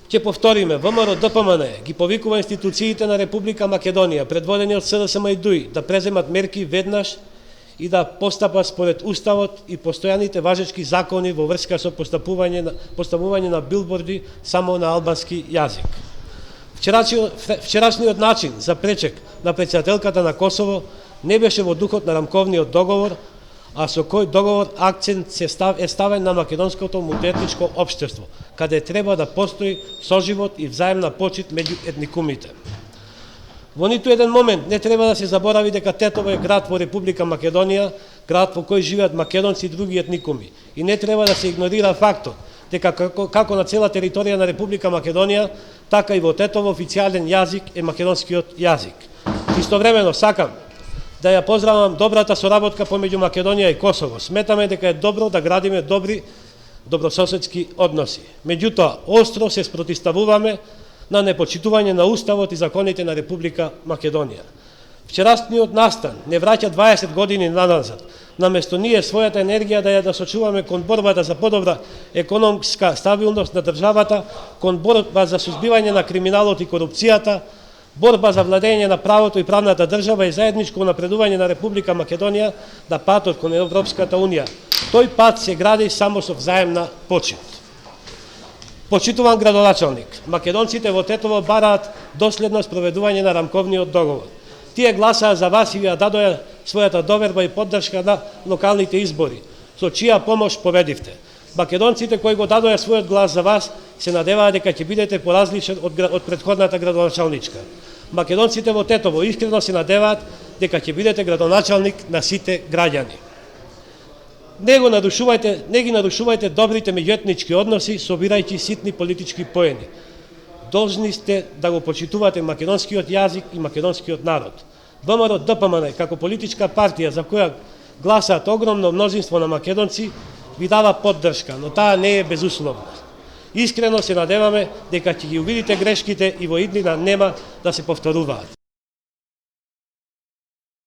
Ќе повториме, ВМРО ДПМН ги повикува институциите на Република Македонија, предводени од СДСМ и ДУИ, да преземат мерки веднаш и да постапат според Уставот и постојаните важечки закони во врска со поставување на билборди само на албански јазик. Вчерашниот начин за пречек на председателката на Косово не беше во духот на рамковниот договор, а со кој договор акцент е ставен на македонското мултиетничко општество, каде треба да постои соживот и взаемна почит меѓу етникумите. Во ниту еден момент не треба да се заборави дека Тетово е град во Република Македонија, град во кој живеат македонци и други етникуми. И не треба да се игнорира фактот дека како на цела територија на Република Македонија, така и во Тетово официјален јазик е македонскиот јазик. Истовремено сакам да ја поздравам добрата соработка помеѓу Македонија и Косово. Сметаме дека е добро да градиме добри добрососедски односи. Меѓутоа, остро се спротивставуваме на непочитување на Уставот и законите на Република Македонија. Вчерашниот настан не враќа 20 години назад. Наместо ние својата енергија да ја насочуваме кон борбата за подобра економска стабилност на државата, кон борба за сузбивање на криминалот и корупцијата, борба за владење на правото и правната држава и заедничко напредување на Република Македонија на патот кон Европската Унија. Тој пат се гради само со взаемна почит. Почитуван градоначалник, македонците во Тетово бараат доследно спроведување на рамковниот договор. Тие гласаа за вас и ја дадоја својата доверба и поддршка на локалните избори, со чија помош победивте. Македонците кои го дадоја својот глас за вас се надеваа дека ќе бидете поразличен од претходната градоначалничка. Македонците во Тетово искрено се надеваат дека ќе бидете градоначалник на сите граѓани. Не ги нарушувајте добрите меѓуетнички односи собирајќи ситни политички поени. Должни сте да го почитувате македонскиот јазик и македонскиот народ. ВМРО ДПМН како политичка партија за која гласаат огромно мнозинство на македонци ви дава поддршка, но таа не е безусловна. Искрено се надеваме дека ќе ги увидите грешките и во иднина нема да се повторуваат.